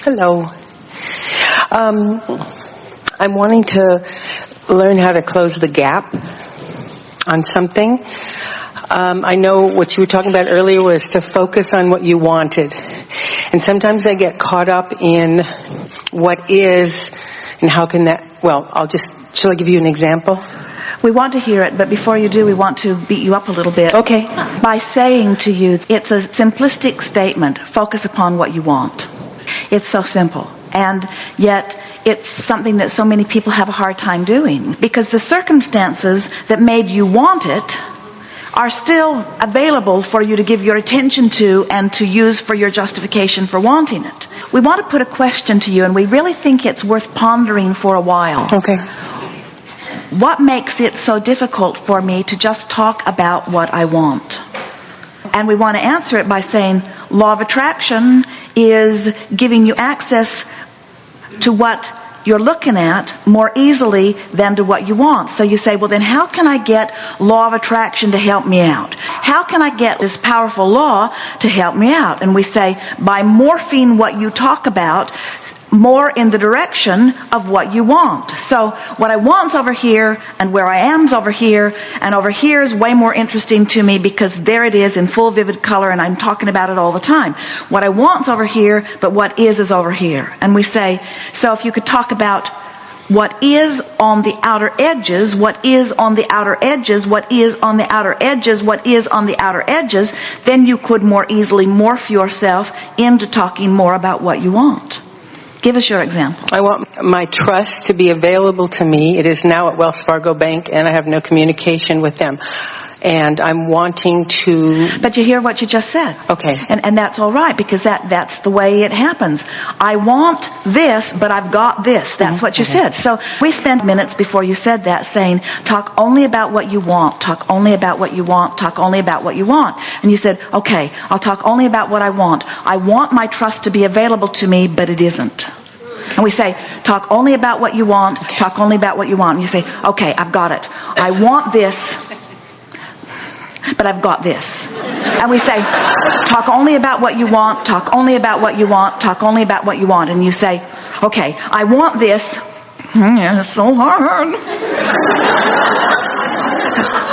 Hello. I'm wanting to learn how to close the gap on something. I know what you were talking about earlier was to focus on what you wanted. And sometimes I get caught up in what is and how can that, shall I give you an example? We want to hear it, but before you do, we want to beat you up a little bit. Okay. By saying to you, it's a simplistic statement, focus upon what you want. It's so simple. And yet, it's something that so many people have a hard time doing. Because the circumstances that made you want it are still available for you to give your attention to and to use for your justification for wanting it. We want to put a question to you, and we really think it's worth pondering for a while. Okay. What makes it so difficult for me to just talk about what I want? And we want to answer it by saying, law of attraction is giving you access to what you're looking at more easily than to what you want. So you say, well, then how can I get law of attraction to help me out? How can I get this powerful law to help me out? And we say, by morphing what you talk about more in the direction of what you want. So what I want's over here, and where I am's over here, and over here is way more interesting to me because there it is in full vivid color and I'm talking about it all the time. What I want's over here, but what is over here. And we say, so if you could talk about what is on the outer edges, what is on the outer edges, what is on the outer edges, what is on the outer edges, then you could more easily morph yourself into talking more about what you want. Give us your example. I want my trust to be available to me. It is now at Wells Fargo Bank, and I have no communication with them. And I'm wanting to... But you hear what you just said. Okay. And that's all right, because that's the way it happens. I want this, but I've got this. That's what you said. So we spent minutes before you said that saying, talk only about what you want, talk only about what you want, talk only about what you want. And you said, okay, I'll talk only about what I want. I want my trust to be available to me, but it isn't. And we say, talk only about what you want, talk only about what you want. And you say, okay, I've got it. I want this, but I've got this. And we say, talk only about what you want, talk only about what you want, talk only about what you want. And you say, okay, I want this. Yeah, it's so hard.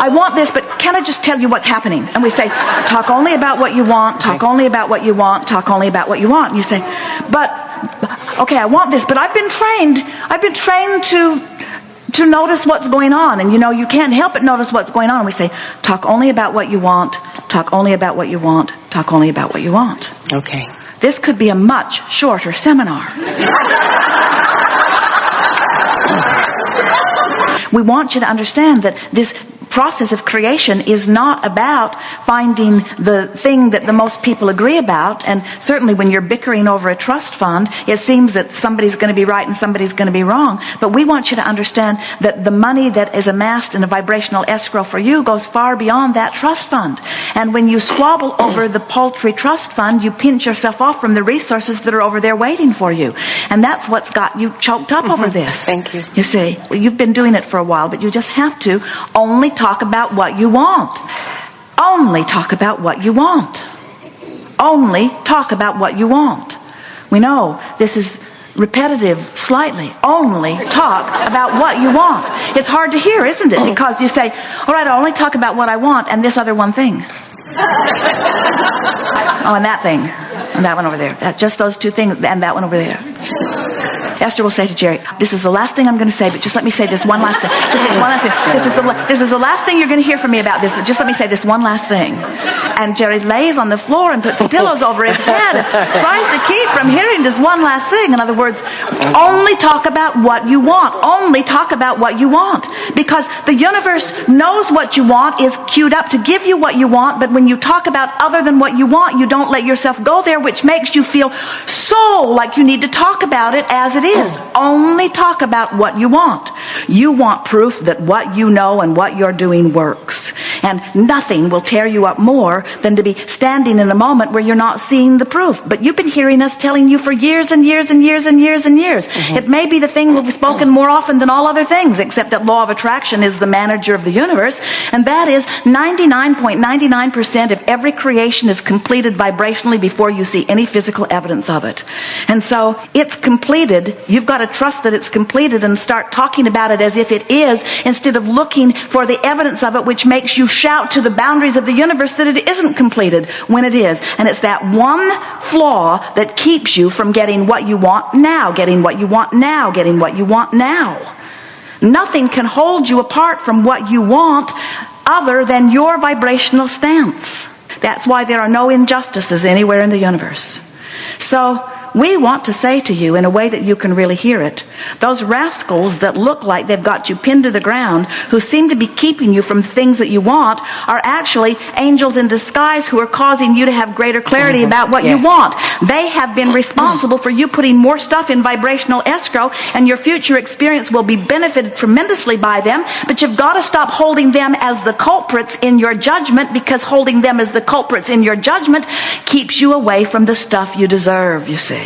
I want this, but can I just tell you what's happening? And we say, talk only about what you want, talk only about what you want, talk only about what you want. And you say, okay, I want this, but I've been trained to notice what's going on. And you can't help but notice what's going on. We say, talk only about what you want, talk only about what you want, talk only about what you want. Okay. This could be a much shorter seminar. We want you to understand that this process of creation is not about finding the thing that the most people agree about. And certainly when you're bickering over a trust fund, it seems that somebody's going to be right and somebody's going to be wrong. But we want you to understand that the money that is amassed in a vibrational escrow for you goes far beyond that trust fund. And when you squabble over the paltry trust fund, you pinch yourself off from the resources that are over there waiting for you. And that's what's got you choked up over this. Thank you. You see, you've been doing it for a while, but you just have to only talk about what you want. Only talk about what you want. Only talk about what you want. We know this is repetitive slightly. Only talk about what you want. It's hard to hear, isn't it? Because you say, all right, I'll only talk about what I want and this other one thing. Oh, and that thing. And that one over there. That's just those two things and that one over there. Esther will say to Jerry, this is the last thing I'm going to say, but just let me say this one last thing. Just this one last thing. This is the last thing you're going to hear from me about this, but just let me say this one last thing. And Jerry lays on the floor and puts the pillows over his head, tries to keep from hearing this one last thing. In other words, only talk about what you want. Only talk about what you want. Because the universe knows what you want, is queued up to give you what you want, but when you talk about other than what you want, you don't let yourself go there, which makes you feel so like you need to talk about it as it is. Only talk about what you want. You want proof that what you know and what you're doing works. And nothing will tear you up more than to be standing in a moment where you're not seeing the proof. But you've been hearing us telling you for years and years and years and years and years. It may be the thing we've spoken more often than all other things, except that law of attraction is the manager of the universe. And that is 99.99% of every creation is completed vibrationally before you see any physical evidence of it. And so it's completed. You've got to trust that it's completed and start talking about it as if it is, instead of looking for the evidence of it, which makes you shout to the boundaries of the universe that it isn't completed when it is. And it's that one flaw that keeps you from getting what you want now, getting what you want now, getting what you want now. Nothing can hold you apart from what you want other than your vibrational stance. That's why there are no injustices anywhere in the universe. So we want to say to you, in a way that you can really hear it, those rascals that look like they've got you pinned to the ground, who seem to be keeping you from things that you want, are actually angels in disguise who are causing you to have greater clarity about what you want. They have been responsible for you putting more stuff in vibrational escrow, and your future experience will be benefited tremendously by them. But you've got to stop holding them as the culprits in your judgment, because holding them as the culprits in your judgment keeps you away from the stuff you deserve, you see.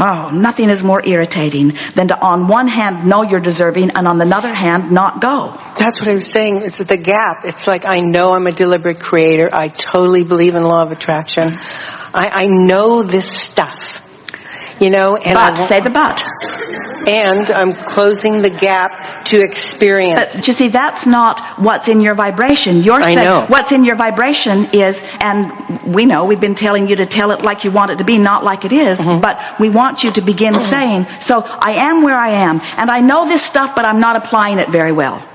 Oh, nothing is more irritating than to, on one hand, know you're deserving, and on the other hand, not go. That's what I was saying. It's the gap. It's like, I know I'm a deliberate creator. I totally believe in law of attraction. I know this stuff, and but, say the but. And I'm closing the gap to experience. But you see, that's not what's in your vibration. You're saying what's in your vibration is, and we know, we've been telling you to tell it like you want it to be, not like it is, but we want you to begin saying, so I am where I am, and I know this stuff, but I'm not applying it very well.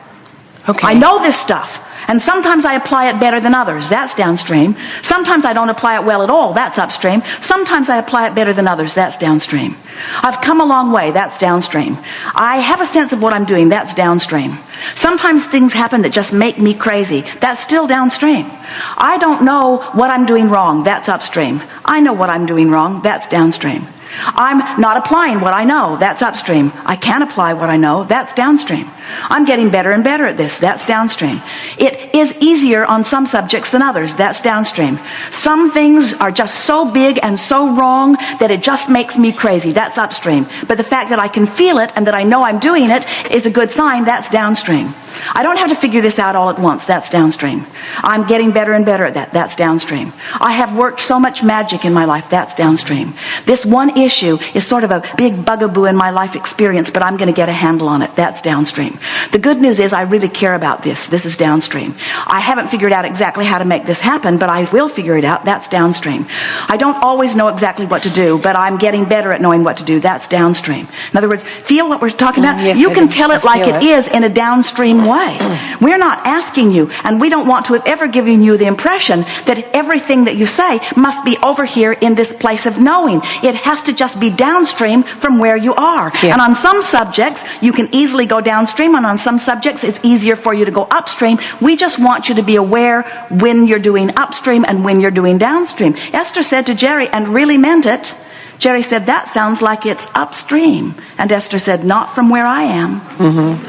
Okay. I know this stuff. And sometimes I apply it better than others. That's downstream. Sometimes I don't apply it well at all. That's upstream. Sometimes I apply it better than others. That's downstream. I've come a long way. That's downstream. I have a sense of what I'm doing. That's downstream. Sometimes things happen that just make me crazy. That's still downstream. I don't know what I'm doing wrong. That's upstream. I know what I'm doing wrong. That's downstream. I'm not applying what I know. That's upstream. I can apply what I know. That's downstream. I'm getting better and better at this. That's downstream. It is easier on some subjects than others. That's downstream. Some things are just so big and so wrong that it just makes me crazy. That's upstream. But the fact that I can feel it and that I know I'm doing it is a good sign. That's downstream. I don't have to figure this out all at once. That's downstream. I'm getting better and better at that. That's downstream. I have worked so much magic in my life. That's downstream. This one issue is sort of a big bugaboo in my life experience, but I'm going to get a handle on it. That's downstream. The good news is I really care about this. This is downstream. I haven't figured out exactly how to make this happen, but I will figure it out. That's downstream. I don't always know exactly what to do, but I'm getting better at knowing what to do. That's downstream. In other words, feel what we're talking about? Yes, you can tell it like it is in a downstream way. We're not asking you, and we don't want to have ever given you the impression that everything that you say must be over here in this place of knowing. It has to just be downstream from where you are. Yeah. And on some subjects, you can easily go downstream, and on some subjects, it's easier for you to go upstream. We just want you to be aware when you're doing upstream and when you're doing downstream. Esther said to Jerry, and really meant it, Jerry said, that sounds like it's upstream. And Esther said, not from where I am.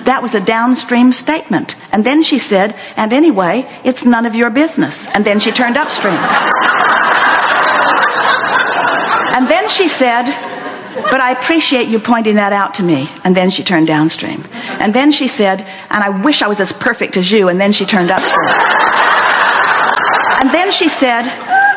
That was a downstream statement. And then she said, and anyway, it's none of your business. And then she turned upstream. And then she said, but I appreciate you pointing that out to me. And then she turned downstream. And then she said, and I wish I was as perfect as you. And then she turned upstream. And then she said,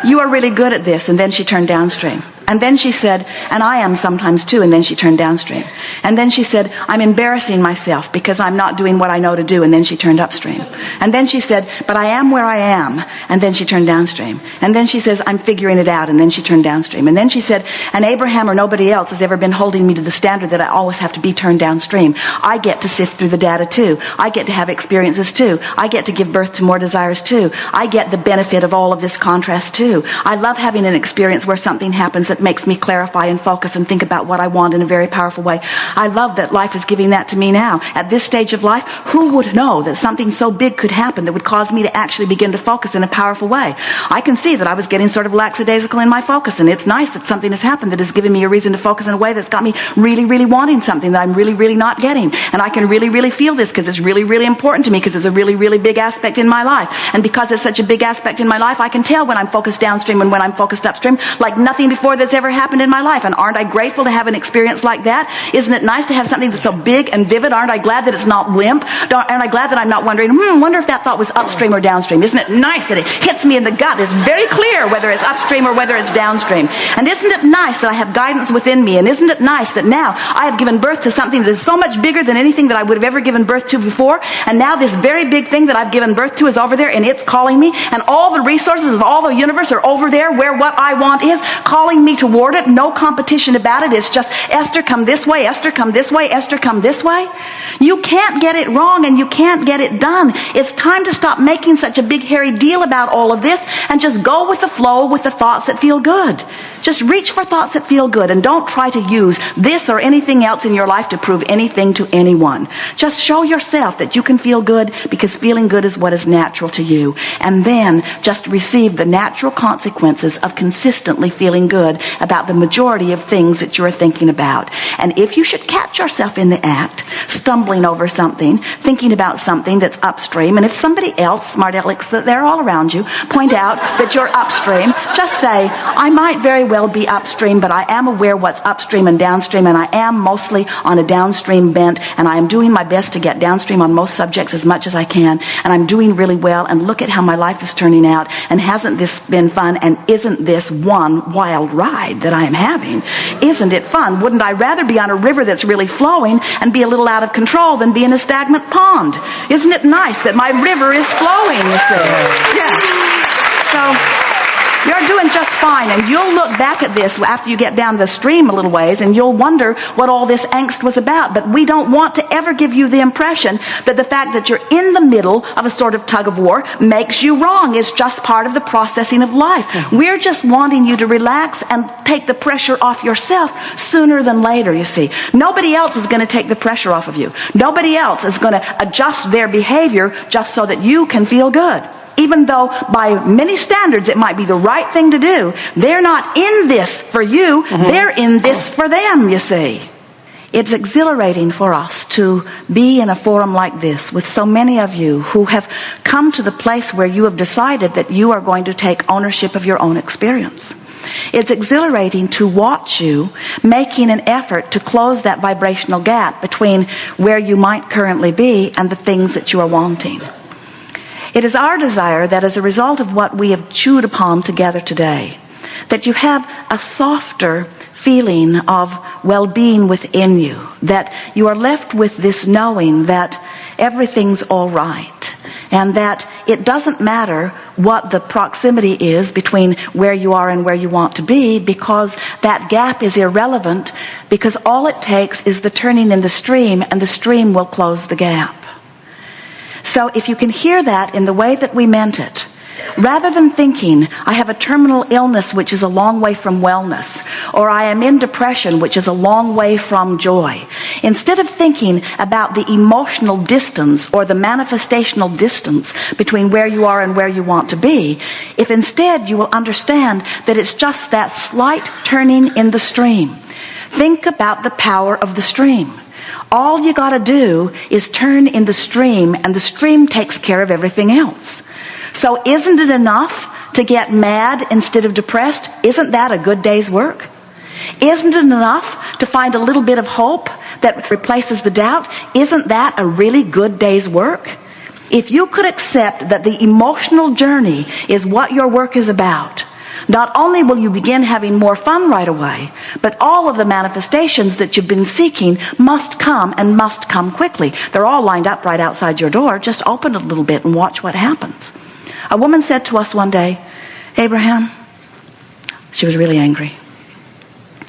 you are really good at this. And then she turned downstream. And then she said, and I am sometimes too. And then she turned downstream. And then she said, I'm embarrassing myself because I'm not doing what I know to do. And then she turned upstream. And then she said, but I am where I am. And then she turned downstream. And then she says, I'm figuring it out. And then she turned downstream. And then she said, and Abraham or nobody else has ever been holding me to the standard that I always have to be turned downstream. I get to sift through the data too. I get to have experiences too. I get to give birth to more desires too. I get the benefit of all of this contrast too. I love having an experience where something happens that that makes me clarify and focus and think about what I want in a very powerful way. I love that life is giving that to me now. At this stage of life, who would know that something so big could happen that would cause me to actually begin to focus in a powerful way? I can see that I was getting sort of lackadaisical in my focus, and it's nice that something has happened that has given me a reason to focus in a way that's got me really, really wanting something that I'm really, really not getting. And I can really, really feel this because it's really, really important to me, because it's a really, really big aspect in my life. And because it's such a big aspect in my life, I can tell when I'm focused downstream and when I'm focused upstream like nothing before that's ever happened in my life. And aren't I grateful to have an experience like that? Isn't it nice to have something that's so big and vivid? Aren't I glad that it's not limp? Aren't I glad that I'm not wondering, wonder if that thought was upstream or downstream? Isn't it nice that it hits me in the gut? It's very clear whether it's upstream or whether it's downstream. And isn't it nice that I have guidance within me? And isn't it nice that now I have given birth to something that is so much bigger than anything that I would have ever given birth to before? And now this very big thing that I've given birth to is over there, and it's calling me, and all the resources of all the universe are over there where what I want is, calling me toward it. No competition about it. It's just, Esther, come this way, Esther, come this way, Esther, come this way. You can't get it wrong, and you can't get it done. It's time to stop making such a big hairy deal about all of this and just go with the flow with the thoughts that feel good. Just reach for thoughts that feel good, and don't try to use this or anything else in your life to prove anything to anyone. Just show yourself that you can feel good, because feeling good is what is natural to you. And then just receive the natural consequences of consistently feeling good about the majority of things that you are thinking about. And if you should catch yourself in the act, stumbling over something, thinking about something that's upstream, and if somebody else, smart alecks that they're all around you, point out that you're upstream, just say, I might very well be upstream, but I am aware what's upstream and downstream, and I am mostly on a downstream bent, and I am doing my best to get downstream on most subjects as much as I can, and I'm doing really well, and look at how my life is turning out, and hasn't this been fun, and isn't this one wild ride that I am having? Isn't it fun? Wouldn't I rather be on a river that's really flowing and be a little out of control than be in a stagnant pond? Isn't it nice that my river is flowing, you see? Yeah. So you're doing just fine, and you'll look back at this after you get down the stream a little ways, and you'll wonder what all this angst was about. But we don't want to ever give you the impression that the fact that you're in the middle of a sort of tug of war makes you wrong. It's just part of the processing of life. We're just wanting you to relax and take the pressure off yourself sooner than later, you see. Nobody else is going to take the pressure off of you. Nobody else is going to adjust their behavior just so that you can feel good. Even though by many standards it might be the right thing to do, they're not in this for you, they're in this for them, you see. It's exhilarating for us to be in a forum like this with so many of you who have come to the place where you have decided that you are going to take ownership of your own experience. It's exhilarating to watch you making an effort to close that vibrational gap between where you might currently be and the things that you are wanting. It is our desire that as a result of what we have chewed upon together today, that you have a softer feeling of well-being within you, that you are left with this knowing that everything's all right, and that it doesn't matter what the proximity is between where you are and where you want to be, because that gap is irrelevant, because all it takes is the turning in the stream, and the stream will close the gap. So if you can hear that in the way that we meant it, rather than thinking, I have a terminal illness which is a long way from wellness, or I am in depression which is a long way from joy, instead of thinking about the emotional distance or the manifestational distance between where you are and where you want to be, if instead you will understand that it's just that slight turning in the stream, think about the power of the stream. All you got to do is turn in the stream, and the stream takes care of everything else. So isn't it enough to get mad instead of depressed? Isn't that a good day's work? Isn't it enough to find a little bit of hope that replaces the doubt? Isn't that a really good day's work? If you could accept that the emotional journey is what your work is about, not only will you begin having more fun right away, but all of the manifestations that you've been seeking must come, and must come quickly. They're all lined up right outside your door. Just open it a little bit and watch what happens. A woman said to us one day, Abraham, she was really angry,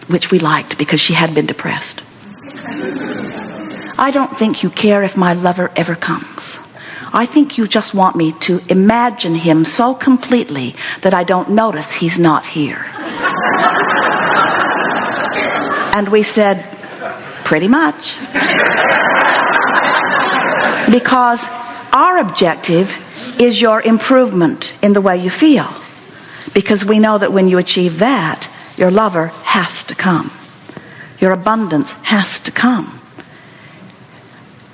which we liked because she had been depressed. I don't think you care if my lover ever comes. I think you just want me to imagine him so completely that I don't notice he's not here. And we said, pretty much. Because our objective is your improvement in the way you feel. Because we know that when you achieve that, your lover has to come. Your abundance has to come.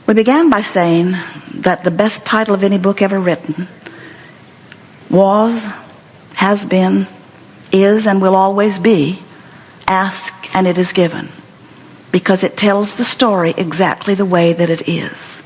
We began by saying that the best title of any book ever written was, has been, is, and will always be, Ask and It Is Given. Because it tells the story exactly the way that it is.